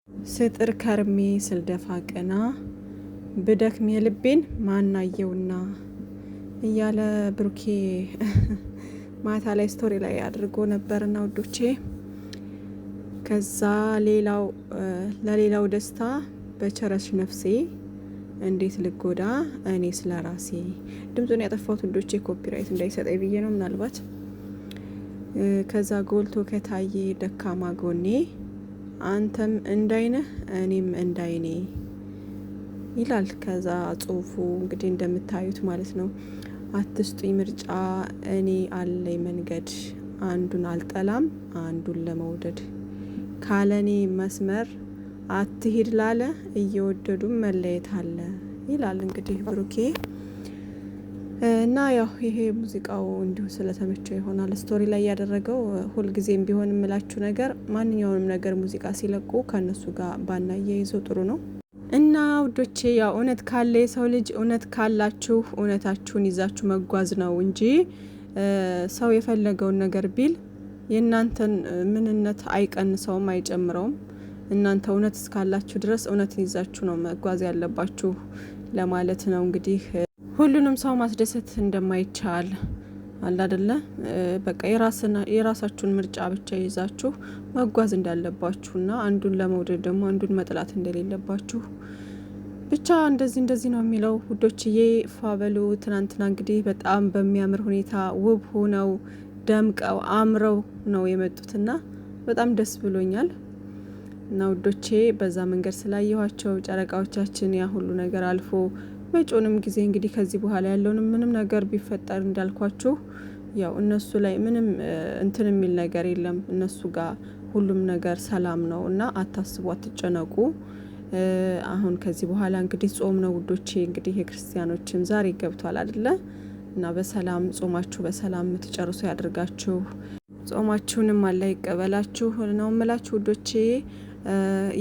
ስጥር ከርሜ ስልደፋ ቀና ብደክም የልቤን ማናየውና እያለ ብሩኬ ማታ ላይ ስቶሪ ላይ አድርጎ ነበርና ውዶቼ። ከዛ ለሌላው ደስታ በቸረሽ ነፍሴ እንዴት ልጎዳ እኔ ስለራሴ። ድምጹን ያጠፋሁት ውዶቼ ኮፒራይት እንዳይሰጠኝ ብዬ ነው ምናልባት። ከዛ ጎልቶ ከታየ ደካማ ጎኔ አንተም እንዳይነህ እኔም እንዳይኔ ይላል። ከዛ ጽሁፉ እንግዲህ እንደምታዩት ማለት ነው። አትስጡኝ ምርጫ እኔ አለኝ መንገድ፣ አንዱን አልጠላም አንዱን ለመውደድ፣ ካለኔ መስመር አትሂድ ላለ እየወደዱም መለየት አለ ይላል እንግዲህ ብሩኬ። እና ያው ይሄ ሙዚቃው እንዲሁ ስለተመቸው ይሆናል ስቶሪ ላይ ያደረገው። ሁልጊዜም ቢሆን የምላችሁ ነገር ማንኛውንም ነገር ሙዚቃ ሲለቁ ከነሱ ጋር ባናያይዘው ጥሩ ነው። እና ውዶቼ ያው እውነት ካለ የሰው ልጅ እውነት ካላችሁ እውነታችሁን ይዛችሁ መጓዝ ነው እንጂ ሰው የፈለገውን ነገር ቢል የእናንተን ምንነት አይቀንሰውም አይጨምረውም። እናንተ እውነት እስካላችሁ ድረስ እውነትን ይዛችሁ ነው መጓዝ ያለባችሁ ለማለት ነው። እንግዲህ ሁሉንም ሰው ማስደሰት እንደማይቻል አለ አይደለ? በቃ የራሳችሁን ምርጫ ብቻ ይዛችሁ መጓዝ እንዳለባችሁና አንዱን ለመውደድ ደግሞ አንዱን መጥላት እንደሌለባችሁ ብቻ እንደዚህ ነው የሚለው ውዶችዬ። ፋበሉ ትናንትና እንግዲህ በጣም በሚያምር ሁኔታ ውብ ሆነው ደምቀው አምረው ነው የመጡትና በጣም ደስ ብሎኛል። እና ውዶቼ በዛ መንገድ ስላየኋቸው ጨረቃዎቻችን ያ ሁሉ ነገር አልፎ መጪውንም ጊዜ እንግዲህ ከዚህ በኋላ ያለውን ምንም ነገር ቢፈጠር እንዳልኳችሁ ያው እነሱ ላይ ምንም እንትን የሚል ነገር የለም። እነሱ ጋር ሁሉም ነገር ሰላም ነው እና አታስቡ፣ አትጨነቁ። አሁን ከዚህ በኋላ እንግዲህ ጾም ነው ውዶቼ። እንግዲህ የክርስቲያኖችም ዛሬ ገብቷል አይደለ? እና በሰላም ጾማችሁ በሰላም የምትጨርሱ ያድርጋችሁ። ጾማችሁንም አላህ ይቀበላችሁ ነው የምላችሁ ውዶቼ።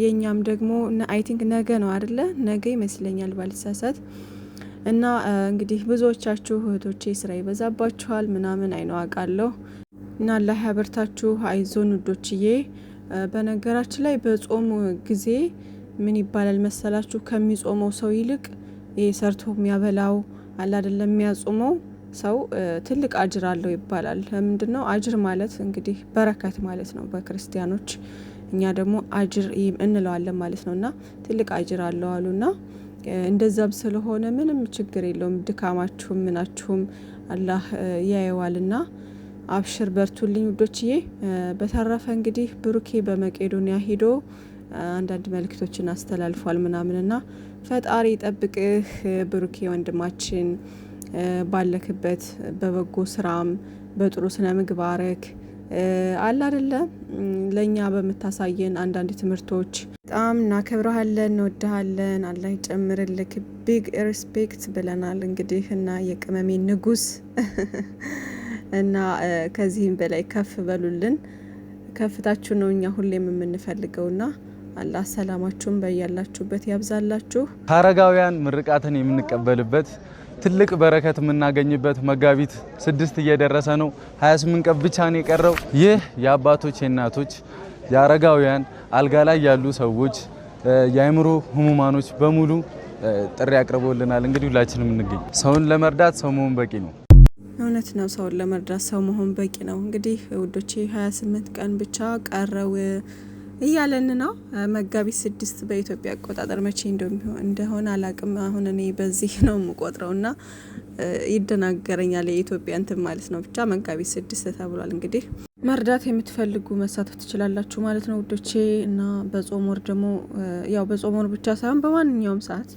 የኛም ደግሞ አይ ቲንክ ነገ ነው አይደለ? ነገ ይመስለኛል ባልሳሳት። እና እንግዲህ ብዙዎቻችሁ እህቶቼ ስራ ይበዛባችኋል ምናምን አይነው አውቃለሁ። እና አላህ ያበርታችሁ፣ አይዞን ውዶችዬ። በነገራችን ላይ በጾም ጊዜ ምን ይባላል መሰላችሁ? ከሚጾመው ሰው ይልቅ ይሄ ሰርቶ የሚያበላው አለ አይደለም የሚያጾመው ሰው ትልቅ አጅር አለው ይባላል። ለምንድነው? አጅር ማለት እንግዲህ በረከት ማለት ነው በክርስቲያኖች። እኛ ደግሞ አጅር እንለዋለን ማለት ነውና ትልቅ አጅር አለው አሉና እንደዛም ስለሆነ ምንም ችግር የለውም። ድካማችሁም ምናችሁም አላህ ያየዋልና አብሽር በርቱልኝ ውዶችዬ። በተረፈ እንግዲህ ብሩኬ በመቄዶንያ ሄዶ አንዳንድ መልእክቶችን አስተላልፏል ምናምንና ፈጣሪ ጠብቅህ ብሩኬ ወንድማችን፣ ባለክበት በበጎ ስራም በጥሩ ስነ ምግባርክ አለ አይደለ? ለኛ በመታሳየን አንዳንድ ትምህርቶች በጣም እናከብረሃለን፣ እንወድሃለን። አላህ ይጨምርልክ። ቢግ ሪስፔክት ብለናል እንግዲህ እና የቅመሜ ንጉስ እና ከዚህም በላይ ከፍ በሉልን። ከፍታችሁ ነው እኛ ሁሌም የምንፈልገውና አላህ ሰላማችሁን በያላችሁበት ያብዛላችሁ። አረጋውያን ምርቃትን የምንቀበልበት ትልቅ በረከት የምናገኝበት መጋቢት 6 እየደረሰ ነው። 28 ቀን ብቻ ነው የቀረው። ይህ የአባቶች የእናቶች የአረጋውያን አልጋ ላይ ያሉ ሰዎች የአእምሮ ህሙማኖች በሙሉ ጥሪ አቅርቦልናል። እንግዲህ ሁላችንም እንገኝ። ሰውን ለመርዳት ሰው መሆን በቂ ነው። እውነት ነው። ሰውን ለመርዳት ሰው መሆን በቂ ነው። እንግዲህ ውዶቼ 28 ቀን ብቻ ቀረው እያለን ነው። መጋቢት 6 በኢትዮጵያ አቆጣጠር መቼ እንደሆነ አላቅም። አሁን እኔ በዚህ ነው የምቆጥረውና ይደናገረኛል የኢትዮጵያ እንትን ማለት ነው። ብቻ መጋቢት 6 ተብሏል። እንግዲህ መርዳት የምትፈልጉ መሳተፍ ትችላላችሁ ማለት ነው ውዶቼ። እና በጾም ወር ደግሞ ያው በጾም ወር ብቻ ሳይሆን በማንኛውም ሰዓት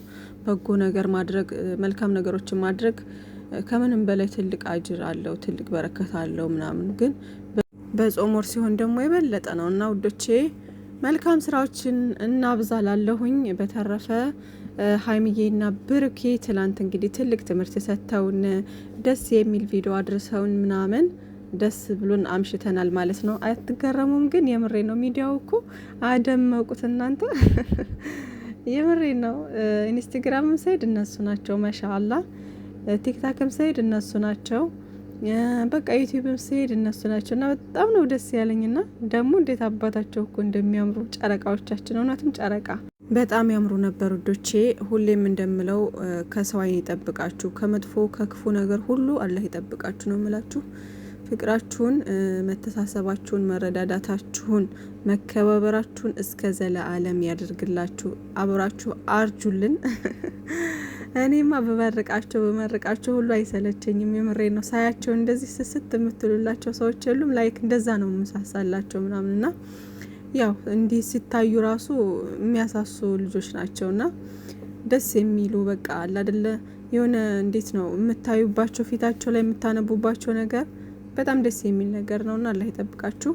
በጎ ነገር ማድረግ፣ መልካም ነገሮችን ማድረግ ከምንም በላይ ትልቅ አጅር አለው፣ ትልቅ በረከት አለው ምናምን። ግን በጾም ወር ሲሆን ደግሞ የበለጠ ነው እና ውዶቼ መልካም ስራዎችን እናብዛላለሁኝ። በተረፈ ሀይሚዬና ብሩኬ ትላንት እንግዲህ ትልቅ ትምህርት ሰጥተውን ደስ የሚል ቪዲዮ አድርሰውን ምናምን ደስ ብሎን አምሽተናል ማለት ነው። አትገረሙም? ግን የምሬ ነው። ሚዲያው እኮ አደመቁት እናንተ የምሬ ነው። ኢንስታግራምም ሳይድ እነሱ ናቸው ማሻአላ፣ ቲክታክም ሳይድ እነሱ ናቸው። በቃ ዩቲዩብም ስሄድ እነሱ ናቸው እና በጣም ነው ደስ ያለኝና ደግሞ እንዴት አባታቸው እኮ እንደሚያምሩ ጨረቃዎቻችን፣ እውነትም ጨረቃ በጣም ያምሩ ነበር ውዶቼ። ሁሌም እንደምለው ከሰው ዓይን ይጠብቃችሁ፣ ከመጥፎ ከክፉ ነገር ሁሉ አላህ ይጠብቃችሁ ነው የምላችሁ። ፍቅራችሁን፣ መተሳሰባችሁን፣ መረዳዳታችሁን፣ መከባበራችሁን እስከ ዘለዓለም ያደርግላችሁ። አብራችሁ አርጁልን። እኔማ በመርቃቸው ሁሉ አይሰለቸኝም። የምሬ ነው። ሳያቸው እንደዚህ ስስት የምትሉላቸው ሰዎች የሉም። ላይክ እንደዛ ነው የምሳሳላቸው ምናምንና ያው እንዲህ ሲታዩ ራሱ የሚያሳሱ ልጆች ናቸውና ደስ የሚሉ በቃ አለ አይደለ የሆነ እንዴት ነው የምታዩባቸው ፊታቸው ላይ የምታነቡባቸው ነገር በጣም ደስ የሚል ነገር ነውና አላህ ይጠብቃችሁ።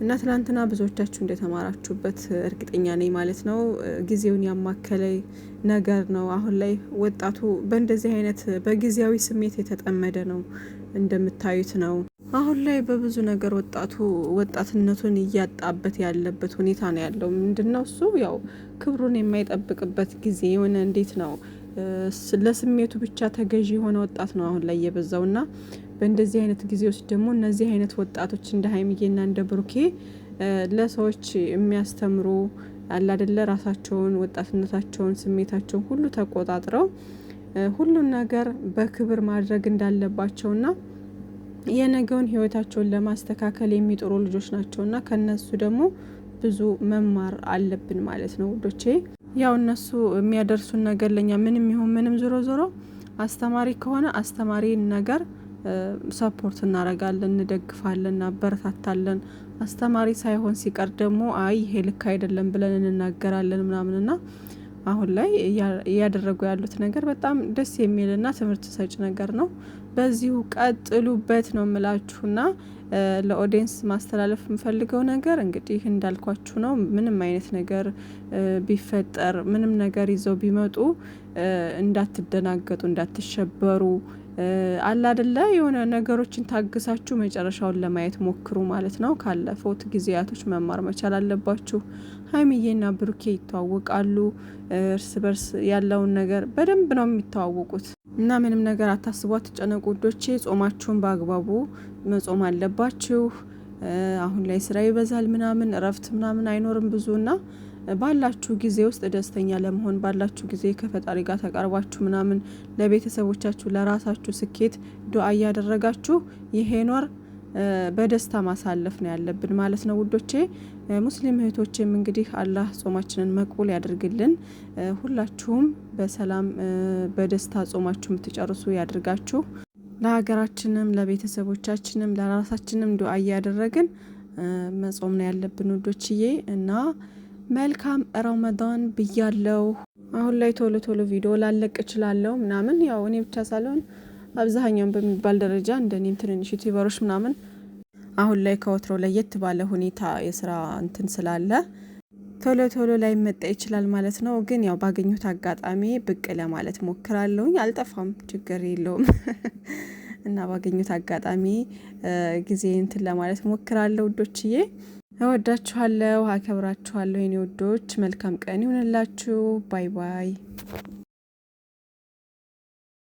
እና ትላንትና ብዙዎቻችሁ እንደተማራችሁበት እርግጠኛ ነኝ ማለት ነው። ጊዜውን ያማከለ ነገር ነው። አሁን ላይ ወጣቱ በእንደዚህ አይነት በጊዜያዊ ስሜት የተጠመደ ነው እንደምታዩት ነው። አሁን ላይ በብዙ ነገር ወጣቱ ወጣትነቱን እያጣበት ያለበት ሁኔታ ነው ያለው። ምንድነው እሱ ያው ክብሩን የማይጠብቅበት ጊዜ የሆነ እንዴት ነው ለስሜቱ ብቻ ተገዢ የሆነ ወጣት ነው አሁን ላይ የበዛውና በእንደዚህ አይነት ጊዜ ውስጥ ደግሞ እነዚህ አይነት ወጣቶች እንደ ሀይሚዬና እንደ ብሩኬ ለሰዎች የሚያስተምሩ አለ አይደለ ራሳቸውን፣ ወጣትነታቸውን፣ ስሜታቸውን ሁሉ ተቆጣጥረው ሁሉን ነገር በክብር ማድረግ እንዳለባቸውና የነገውን ህይወታቸውን ለማስተካከል የሚጥሩ ልጆች ናቸውና ከነሱ ደግሞ ብዙ መማር አለብን ማለት ነው ውዶቼ። ያው እነሱ የሚያደርሱን ነገር ለኛ ምንም ይሁን ምንም ዞሮ ዞሮ አስተማሪ ከሆነ አስተማሪ ነገር ሰፖርት እናረጋለን፣ እንደግፋለን፣ እናበረታታለን። አስተማሪ ሳይሆን ሲቀር ደግሞ አይ ይሄ ልክ አይደለም ብለን እንናገራለን ምናምንና አሁን ላይ እያደረጉ ያሉት ነገር በጣም ደስ የሚልና ትምህርት ሰጭ ነገር ነው። በዚሁ ቀጥሉበት ነው የምላችሁና ለኦዲየንስ ማስተላለፍ የምፈልገው ነገር እንግዲህ እንዳልኳችሁ ነው። ምንም አይነት ነገር ቢፈጠር ምንም ነገር ይዘው ቢመጡ እንዳትደናገጡ፣ እንዳትሸበሩ አላ አይደለ የሆነ ነገሮችን ታግሳችሁ መጨረሻውን ለማየት ሞክሩ ማለት ነው። ካለፈውት ጊዜያቶች መማር መቻል አለባችሁ። ሀይሚዬና ብሩኬ ይተዋወቃሉ። እርስ በርስ ያለውን ነገር በደንብ ነው የሚተዋወቁት እና ምንም ነገር አታስቡ፣ አትጨነቁ ውዶቼ። ጾማችሁን በአግባቡ መጾም አለባችሁ። አሁን ላይ ስራ ይበዛል ምናምን እረፍት ምናምን አይኖርም ብዙና ባላችሁ ጊዜ ውስጥ ደስተኛ ለመሆን ባላችሁ ጊዜ ከፈጣሪ ጋር ተቀርባችሁ ምናምን ለቤተሰቦቻችሁ ለራሳችሁ ስኬት ዱአ እያደረጋችሁ ይሄን ወር በደስታ ማሳለፍ ነው ያለብን ማለት ነው ውዶቼ። ሙስሊም እህቶችም እንግዲህ አላህ ጾማችንን መቅቡል ያድርግልን። ሁላችሁም በሰላም በደስታ ጾማችሁ የምትጨርሱ ያድርጋችሁ። ለሀገራችንም ለቤተሰቦቻችንም ለራሳችንም ዱአ እያደረግን መጾም ነው ያለብን ውዶችዬ እና መልካም ረመዳን ብያለው። አሁን ላይ ቶሎ ቶሎ ቪዲዮ ላለቅ እችላለሁ ምናምን ያው እኔ ብቻ ሳልሆን አብዛኛውን በሚባል ደረጃ እንደኔም ትንንሽ ዩቲዩበሮች ምናምን አሁን ላይ ከወትሮ ለየት ባለ ሁኔታ የስራ እንትን ስላለ ቶሎ ቶሎ ላይ መጣ ይችላል ማለት ነው። ግን ያው ባገኙት አጋጣሚ ብቅ ለማለት ሞክራለሁኝ። አልጠፋም፣ ችግር የለውም እና ባገኙት አጋጣሚ ጊዜ እንትን ለማለት ሞክራለሁ ውዶችዬ። እወዳችኋለሁ፣ አከብራችኋለሁ የኔ ውዶች። መልካም ቀን ይሁንላችሁ። ባይ ባይ።